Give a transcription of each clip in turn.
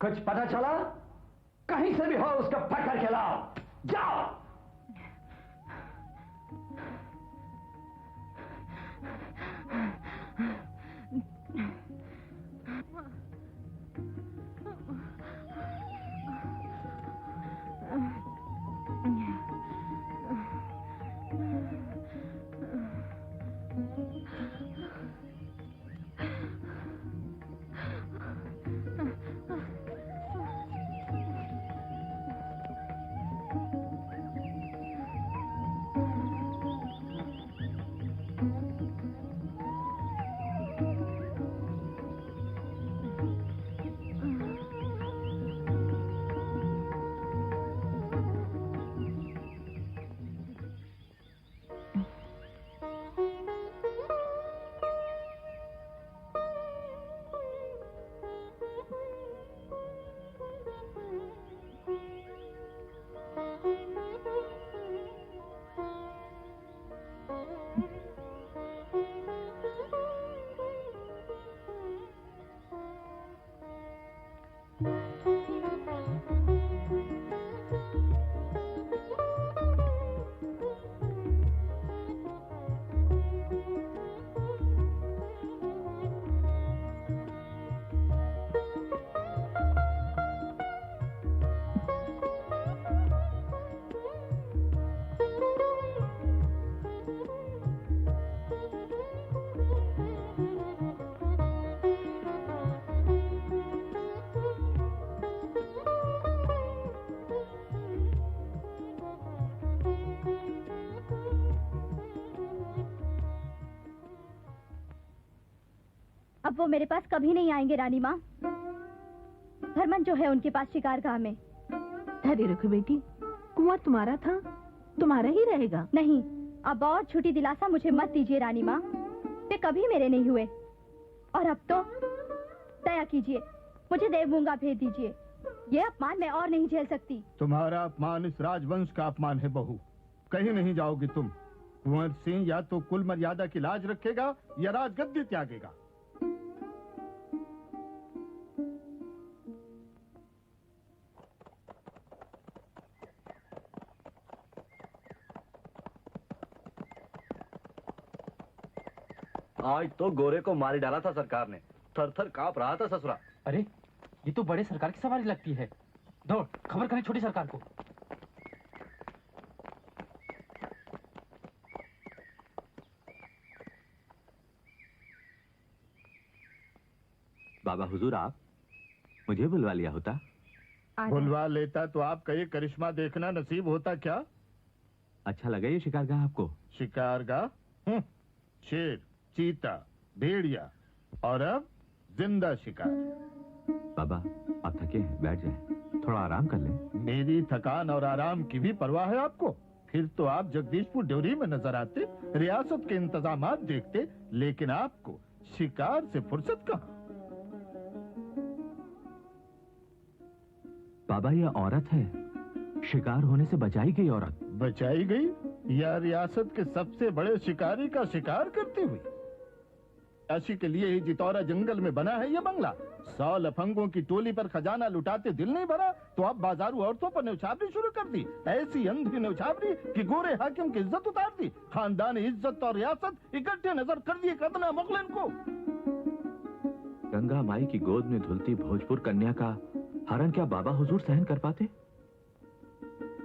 कुछ पता चला? कहीं से भी हो उसको पकड़ के लाओ। जाओ। अब वो मेरे पास कभी नहीं आएंगे रानी माँ। भरमन जो है उनके पास शिकारगाह में। धैर्य रखो बेटी, कुंवर तुम्हारा था, तुम्हारा ही रहेगा। नहीं, अब और छुट्टी दिलासा मुझे मत दीजिए रानी माँ। वे कभी मेरे नहीं हुए। और अब तो दया कीजिए, मुझे देवमूंगा भेज दीजिए। ये अपमान मैं और नहीं झेल सकती। तुम्हारा अपमान इस राजवंश का अपमान है बहू। कहीं नहीं जाओगी तुम। कुंवर सिंह या तो कुल मर्यादा की लाज रखेगा या राजगद्दी त्यागेगा। आज तो गोरे को मार डाला था सरकार ने। थर थर कांप रहा था ससुरा। अरे ये तो बड़े सरकार की सवारी लगती है। दौड़ खबर करें छोटी सरकार को। बाबा हुजूर, आप मुझे बुलवा लिया होता। बुलवा लेता तो आपका ये करिश्मा देखना नसीब होता क्या? अच्छा लगा ये शिकारगाह आपको? शिकारगाह? शेर, चीता, भेड़िया और अब जिंदा शिकार। बाबा आप थके हैं, बैठ जाएं, थोड़ा आराम कर लें। मेरी थकान और आराम की भी परवाह है आपको? फिर तो आप जगदीशपुर ड्योरी में नजर आते, रियासत के इंतजामात देखते, लेकिन आपको शिकार से फुर्सत कहाँ? बाबा ये औरत है, शिकार होने से बचाई गई औरत। बचाई गई या रियासत के सबसे बड़े शिकारी का शिकार करती हुई? ऐसी के लिए ही जितौरा जंगल में बना है ये बंगला। 100 लफंगों की टोली पर खजाना लुटाते दिल नहीं भरा तो अब बाजारू औरतों पर न्यौछावरी शुरू कर दी। ऐसी अंधी न्यौछावरी कि गोरे हाकिम की इज्जत उतार दी। खानदान इज्जत और रियासत इकट्ठे नजर कर दिए कदना मुगलन को। गंगा माई की गोद में धुलती भोजपुर कन्या का हरण क्या बाबा हुजूर सहन कर पाते?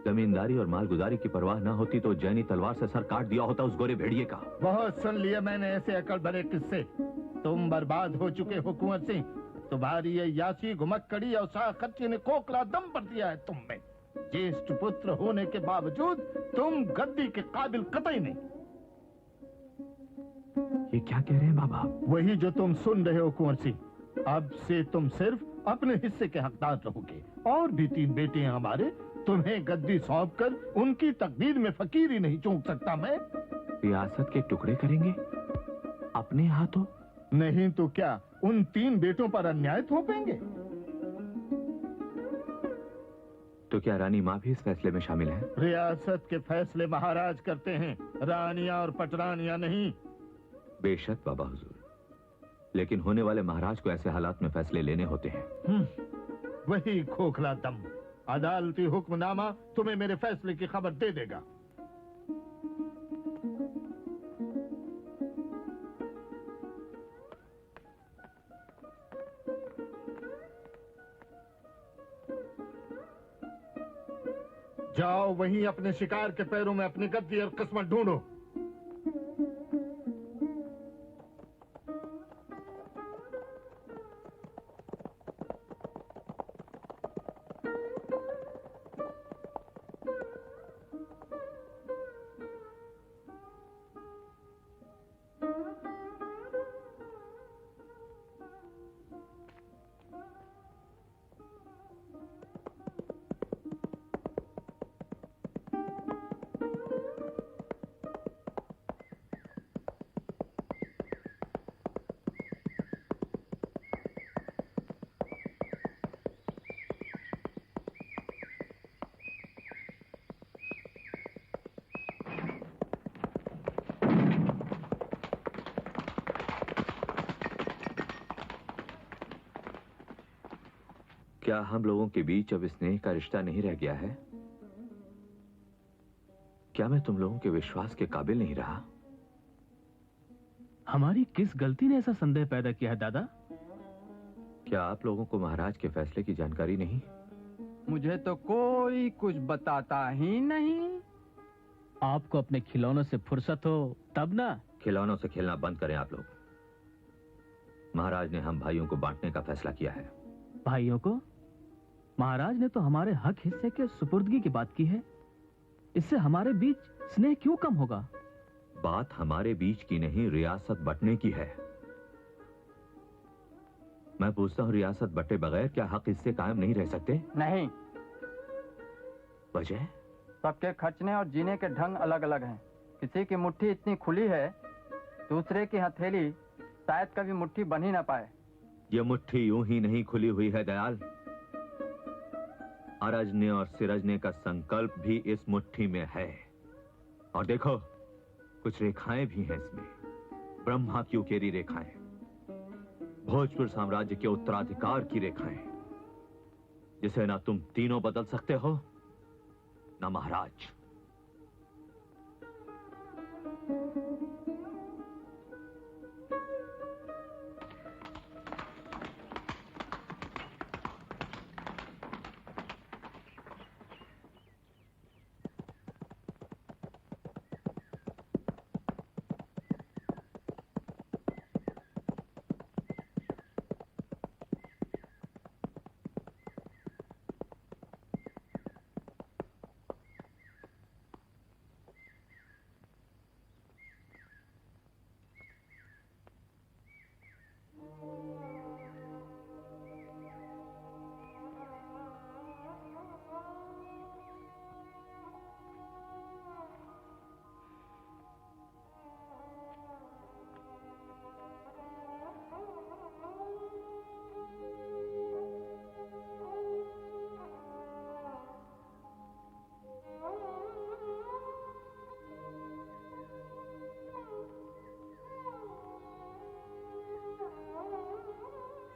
जमींदारी और मालगुजारी की परवाह न होती तो जैनी तलवार से सर काट दिया होता उस गोरे भेड़िए का। बहुत सुन लिए मैंने ऐसे अकल भरे किस्से। तुम बर्बाद हो चुके हो कुंवर सिंह। तुम्हारी ये यासी घुमक्कड़ी और शाह खच्ची ने कोकला दम भर दिया है तुम में। ज्येष्ठ पुत्र होने के बावजूद तुम गद्दी के काबिल कतई नहीं। ये क्या कह रहे हैं बाबा? वही जो तुम सुन रहे हो कुंवर सिंह। अब से तुम सिर्फ अपने हिस्से के हकदार रहोगे। और भी 3 बेटे हैं हमारे। तुम्हें गद्दी सौंप कर उनकी तकदीर में फकीर ही नहीं चूक सकता मैं। रियासत के टुकड़े करेंगे अपने हाथों? नहीं तो क्या उन 3 बेटों पर अन्याय थोपेंगे? तो क्या रानी माँ भी इस फैसले में शामिल है? रियासत के फैसले महाराज करते हैं, रानियां और पटरानियां नहीं। बेशक बाबा हुजूर, लेकिन होने वाले महाराज को ऐसे हालात में फैसले लेने होते हैं। वही खोखला दम। अदालती हुक्मनामा तुम्हें मेरे फैसले की खबर दे देगा। जाओ वहीं अपने शिकार के पैरों में अपनी गद्दी और किस्मत ढूंढो। क्या हम लोगों के बीच अब स्नेह का रिश्ता नहीं रह गया है? क्या मैं तुम लोगों के विश्वास के काबिल नहीं रहा? हमारी किस गलती ने ऐसा संदेह पैदा किया है दादा? क्या आप लोगों को महाराज के फैसले की जानकारी नहीं? मुझे तो कोई कुछ बताता ही नहीं। आपको अपने खिलौनों से फुर्सत हो तब ना। खिलौनों से खेलना बंद करें आप लोग। महाराज ने हम भाइयों को बांटने का फैसला किया है। भाइयों को? महाराज ने तो हमारे हक हिस्से के सुपुर्दगी की बात की है। इससे हमारे बीच स्नेह क्यों कम होगा? बात हमारे बीच की नहीं, रियासत बंटने की है। मैं पूछता हूँ, रियासत बंटे बगैर क्या हक हिस्से कायम नहीं रह सकते? नहीं। वजह? सबके खर्चने और जीने के ढंग अलग अलग हैं। किसी की मुट्ठी इतनी खुली है, दूसरे की हथेली शायद कभी मुट्ठी बन ही ना पाए। ये मुट्ठी यूं ही नहीं खुली हुई है दयाल। अरजने और सिरजने का संकल्प भी इस मुट्ठी में है। और देखो, कुछ रेखाएं भी हैं इसमें, ब्रह्मा की उकेरी रेखाएं, भोजपुर साम्राज्य के उत्तराधिकार की रेखाएं, जिसे ना तुम तीनों बदल सकते हो ना महाराज।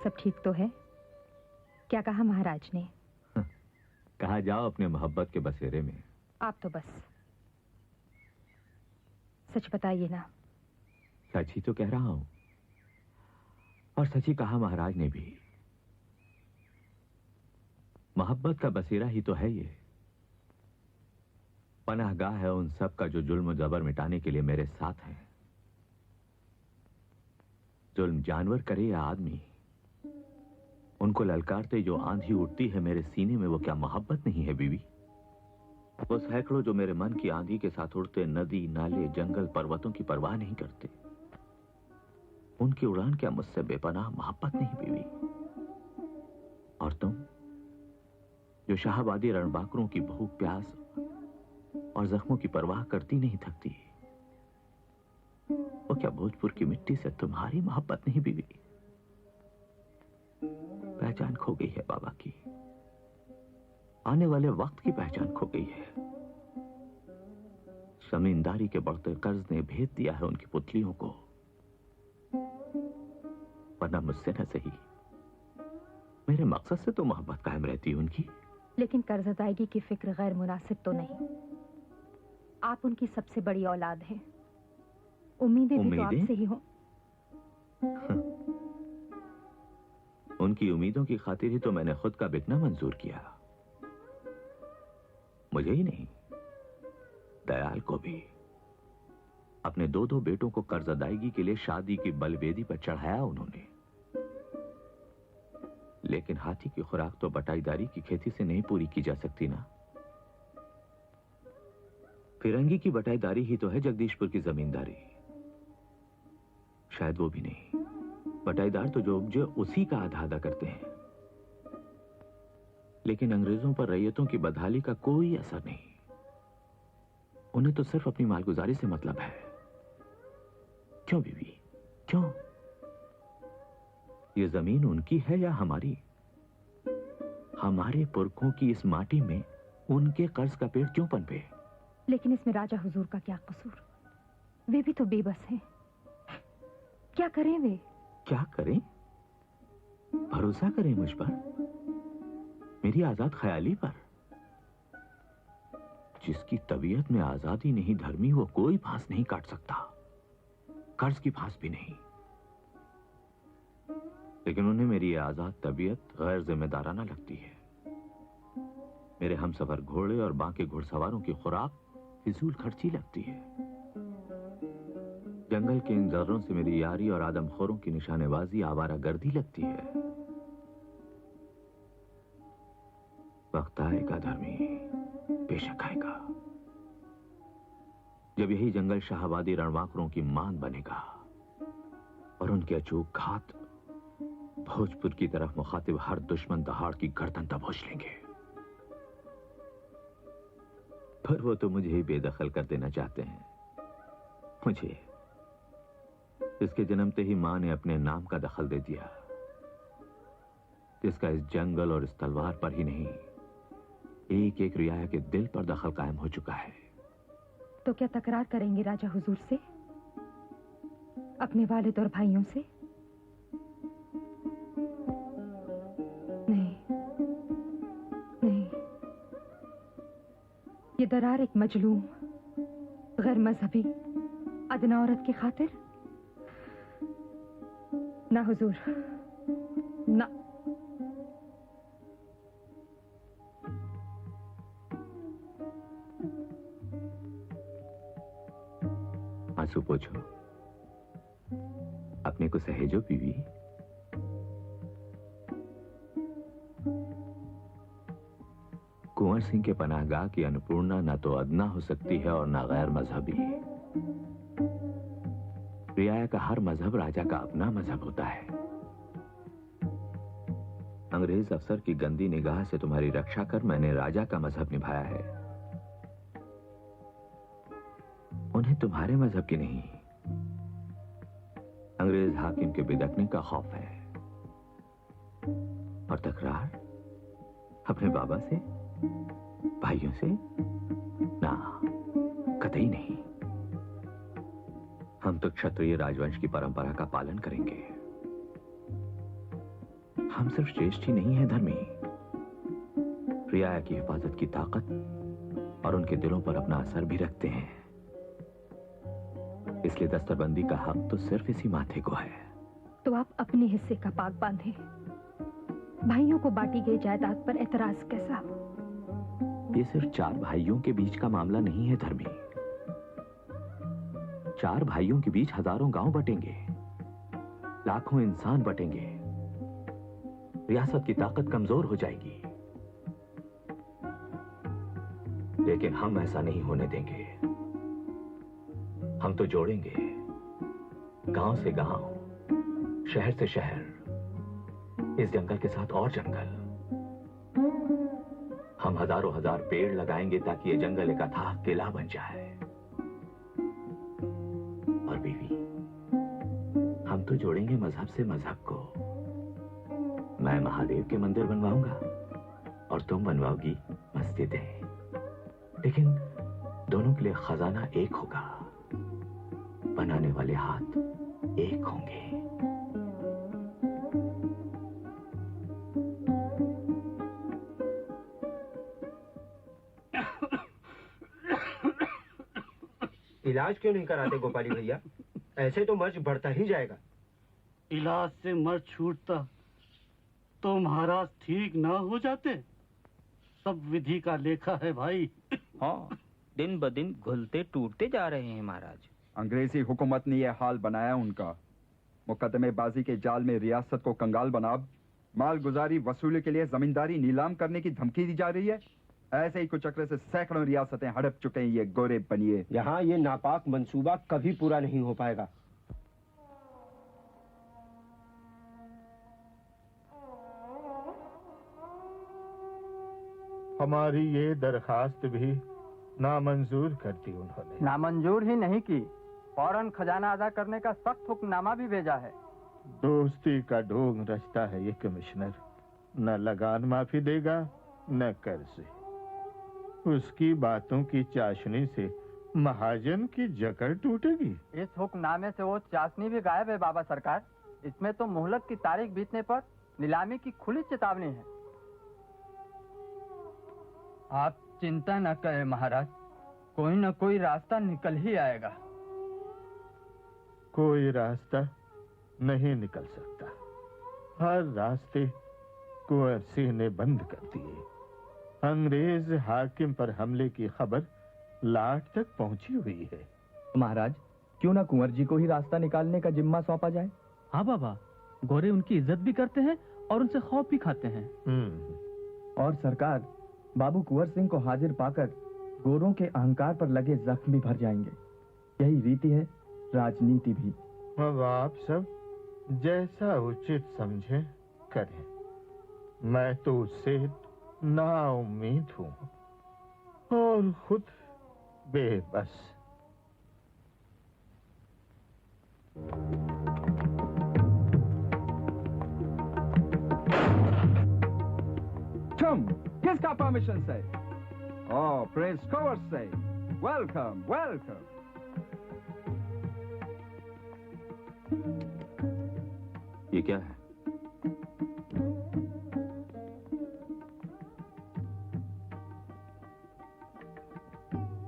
सब ठीक तो है? क्या कहा महाराज ने? कहा जाओ अपने मोहब्बत के बसेरे में। आप तो बस सच बताइए ना। सच ही तो कह रहा हूं, और सच ही कहा महाराज ने भी। मोहब्बत का बसेरा ही तो है ये, पनाहगाह है उन सब का जो जुल्म जबर मिटाने के लिए मेरे साथ हैं। जुल्म जानवर करे या आदमी, उनको ललकारते जो आंधी उठती है मेरे सीने में, वो क्या मोहब्बत नहीं है बीवी? वो सैकड़ों जो मेरे मन की आंधी के साथ उड़ते नदी, नाले, जंगल, पर्वतों की परवाह नहीं करते, उनकी उड़ान क्या मुझसे बेपनाह मोहब्बत नहीं बीवी? और तुम जो शाहबादी रणबांकुरों की भूख, प्यास और जख्मों की परवाह करती नहीं थकती, वो क्या भोजपुर की मिट्टी से तुम्हारी मोहब्बत नहीं बीवी? पहचान खो गई है बाबा की, आने वाले वक्त की पहचान खो गई है। जमींदारी के बढ़ते कर्ज ने भेद दिया है उनकी पुतलियों को, वरना मुझसे न सही मेरे मकसद से तो मोहब्बत कायम रहती है उनकी। लेकिन कर्ज अदायगी की फिक्र गैर मुनासिब तो नहीं। आप उनकी सबसे बड़ी औलाद हैं। उम्मीदें भी तो आपसे ही हों। उनकी उम्मीदों की खातिर ही तो मैंने खुद का बिकना मंजूर किया। मुझे ही नहीं, दयाल को भी। अपने 2-2 बेटों को कर्ज अदायगी के लिए शादी की बलवेदी पर चढ़ाया उन्होंने। लेकिन हाथी की खुराक तो बटाईदारी की खेती से नहीं पूरी की जा सकती ना। फिरंगी की बटाईदारी ही तो है जगदीशपुर की जमींदारी। शायद वो भी नहीं। बटाईदार तो जो उपजे उसी का आधा अदा करते हैं। लेकिन अंग्रेजों पर रैयतों की बदहाली का कोई असर नहीं। उन्हें तो सिर्फ अपनी मालगुजारी से मतलब है। क्यों बीवी, क्यों? ये जमीन उनकी है या हमारी? हमारे पुरखों की इस माटी में उनके कर्ज का पेड़ क्यों पनपे? लेकिन इसमें राजा हुजूर का क्या कसूर? वे भी तो बेबस हैं। क्या करें वे? क्या करें? भरोसा करें मुझ पर, मेरी आजाद ख्याली पर। जिसकी तबीयत में आजादी नहीं धर्मी, वो कोई फांस नहीं काट सकता, कर्ज की फांस भी नहीं। लेकिन उन्हें मेरी ये आजाद तबीयत गैर जिम्मेदाराना लगती है। मेरे हमसफर घोड़े और बाकी घुड़सवारों की खुराक फिजूल खर्ची लगती है। जंगल के इन जर्रों से मेरी यारी और आदमखोरों की निशानेबाजी आवारागर्दी लगती है। वक्त आएगा धर्मी, बेशक आएगा, जब यही जंगल शाहबादी रणवाकरों की मान बनेगा और उनके अचूक घात भोजपुर की तरफ मुखातिब हर दुश्मन दहाड़ की गर्दन दबोच लेंगे। पर वो तो मुझे ही बेदखल कर देना चाहते हैं। मुझे, जिसके जन्मते ही मां ने अपने नाम का दखल दे दिया, जिसका इस जंगल और इस तलवार पर ही नहीं, एक एक रियाया के दिल पर दखल कायम हो चुका है। तो क्या तकरार करेंगे राजा हुजूर से, अपने वालिद और भाइयों से? नहीं, नहीं। ये दरार एक मजलूम, गैर मजहबी, अदना औरत की खातिर? ना हुजूर, ना। आंसू पोछो, अपने को सहेजो बीवी। कुंवर सिंह के पनाहगाह की अन्नपूर्णा ना तो अदना हो सकती है और ना गैर मजहबी। रियाया का हर मजहब राजा का अपना मजहब होता है। अंग्रेज अफसर की गंदी निगाह से तुम्हारी रक्षा कर मैंने राजा का मजहब निभाया है। उन्हें तुम्हारे मजहब की नहीं, अंग्रेज हाकिम के बिदकने का खौफ है। और तकरार अपने बाबा से, भाइयों से? ना, कतई नहीं। हम तो क्षत्रिय राजवंश की परंपरा का पालन करेंगे। हम सिर्फ श्रेष्ठ ही नहीं है धर्मी, रियाया की हिफाजत की ताकत और उनके दिलों पर अपना असर भी रखते हैं। इसलिए दस्तरबंदी का हक तो सिर्फ इसी माथे को है। तो आप अपने हिस्से का पाग बांधे। भाइयों को बांटी गई जायदाद पर एतराज कैसा? ये सिर्फ 4 भाइयों के बीच का मामला नहीं है धर्मी। 4 भाइयों के बीच हजारों गांव बटेंगे, लाखों इंसान बटेंगे, रियासत की ताकत कमजोर हो जाएगी। लेकिन हम ऐसा नहीं होने देंगे। हम तो जोड़ेंगे, गांव से गांव, शहर से शहर, इस जंगल के साथ और जंगल। हम हजारों हजार पेड़ लगाएंगे ताकि ये जंगल एक अथाह किला बन जाए। और बीवी, हम तो जोड़ेंगे मजहब से मजहब को। मैं महादेव के मंदिर बनवाऊंगा और तुम बनवाओगी मस्जिदें। लेकिन दोनों के लिए खजाना एक होगा, बनाने वाले हाथ एक होंगे। इलाज क्यों नहीं कराते गोपाली भैया? ऐसे तो मर्ज बढ़ता ही जाएगा। इलाज से मर्ज छूटता तो महाराज ठीक ना हो जाते। सब विधि का लेखा है भाई। हाँ, दिन ब दिन घुलते टूटते जा रहे हैं महाराज। अंग्रेजी हुकूमत ने यह हाल बनाया उनका। मुकदमेबाजी के जाल में रियासत को कंगाल बना मालगुजारी वसूली के लिए जमींदारी नीलाम करने की धमकी दी जा रही है। ऐसे ही कुछ चक्र से सैकड़ों रियासतें हड़प चुके हैं ये गोरे बनिए। यहाँ ये नापाक मंसूबा कभी पूरा नहीं हो पाएगा। हमारी ये दरखास्त भी नामंजूर कर दी उन्होंने। नामंजूर ही नहीं की, फौरन खजाना अदा करने का सख्त हुक्मनामा भी भेजा है। दोस्ती का ढोंग रचता है ये कमिश्नर। न लगान माफी देगा न कर्ज। उसकी बातों की चाशनी से महाजन की जकड़ टूटेगी। इस हुक्मनामे से वो चाशनी भी गायब है बाबा सरकार। इसमें तो मोहलत की तारीख बीतने पर नीलामी की खुली चेतावनी है। आप चिंता न करें महाराज, कोई न कोई रास्ता निकल ही आएगा। कोई रास्ता नहीं निकल सकता। हर रास्ते कुंवर सिंह ने बंद कर दिए। अंग्रेज हाकिम पर हमले की खबर लाट तक पहुंची हुई है। महाराज, क्यों ना कुंवर जी को ही रास्ता निकालने का जिम्मा सौंपा जाए? हाँ बाबा, गोरे उनकी इज्जत भी करते हैं और उनसे खौफ भी खाते हैं। और सरकार, बाबू कुंवर सिंह को हाजिर पाकर गोरों के अहंकार पर लगे जख्म भी भर जाएंगे। यही रीति है राजनीति भी। अब आप सब जैसा उचित समझे करें। मैं तो उससे नाउम्मीद हूं और खुद बेबस। तुम किसका परमिशन से? ओह, प्रिंस कुंवर से। Welcome welcome. ये क्या है?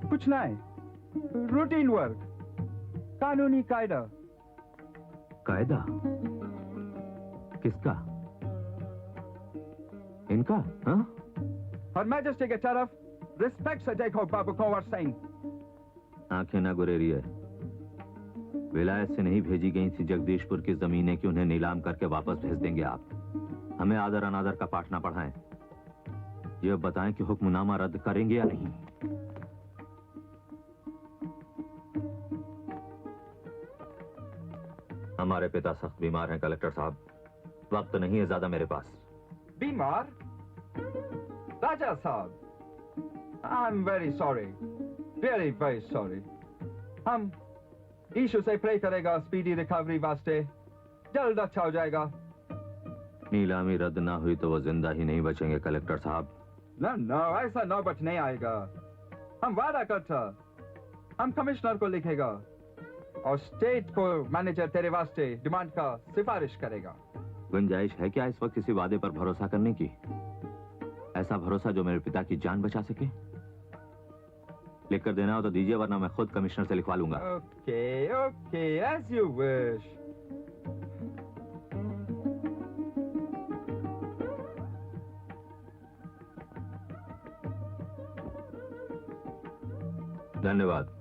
कुछ नहीं, रूटीन वर्क, कानूनी कायदा। कायदा? किसका? इनका? हाँ? हर मैजेस्टी की तरफ रिस्पेक्ट से देखो बाबू कुंवर सिंह। आंखें ना गुरेरी है। विलायत से नहीं भेजी गई थी जगदीशपुर की जमीनें कि उन्हें नीलाम करके वापस भेज देंगे आप। हमें आदर अनादर का पाठ ना पढ़ाएं। ये बताएं कि हुक्मनामा रद्द करेंगे या नहीं। हमारे पिता सख्त बीमार हैं कलेक्टर साहब। वक्त नहीं है ज्यादा मेरे पास। बीमार? राजा साहब, I am very sorry, very very sorry. हम ईशु से प्रे करेगा स्पीडी रिकवरी वास्ते। जल्द अच्छा हो जाएगा। नीलामी रद्द ना हुई तो वो जिंदा ही नहीं बचेंगे कलेक्टर साहब। ना ना, ऐसा नौबत नहीं आएगा। हम वादा करता, हम कमिश्नर को लिखेगा और स्टेट को मैनेजर तेरे वास्ते डिमांड का सिफारिश करेगा। गुंजाइश है क्या इस वक्त किसी वादे पर भरोसा करने की? ऐसा भरोसा जो मेरे पिता की जान बचा सके? लिख कर देना हो तो दीजिए, वरना मैं खुद कमिश्नर से लिखवा लूंगा। Okay okay, as you wish. धन्यवाद।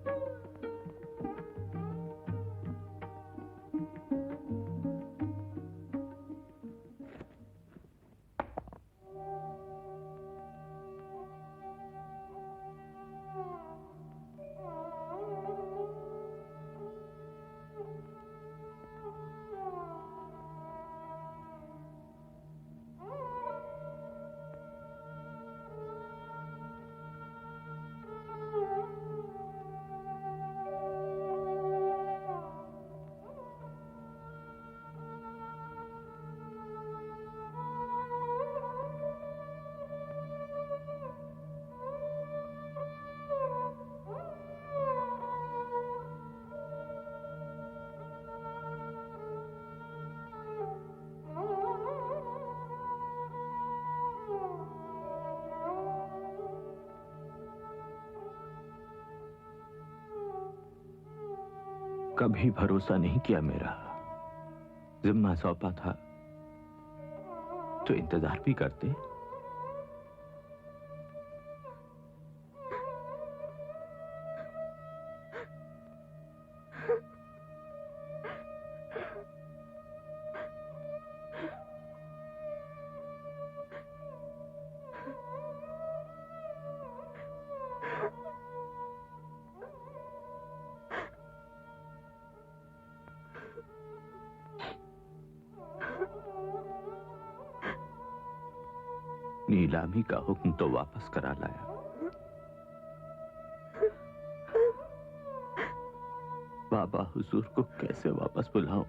कभी भरोसा नहीं किया मेरा। जिम्मा सौंपा था तो इंतजार भी करते। नीलामी का हुक्म तो वापस करा लाया। बाबा हुजूर को कैसे वापस बुलाऊं?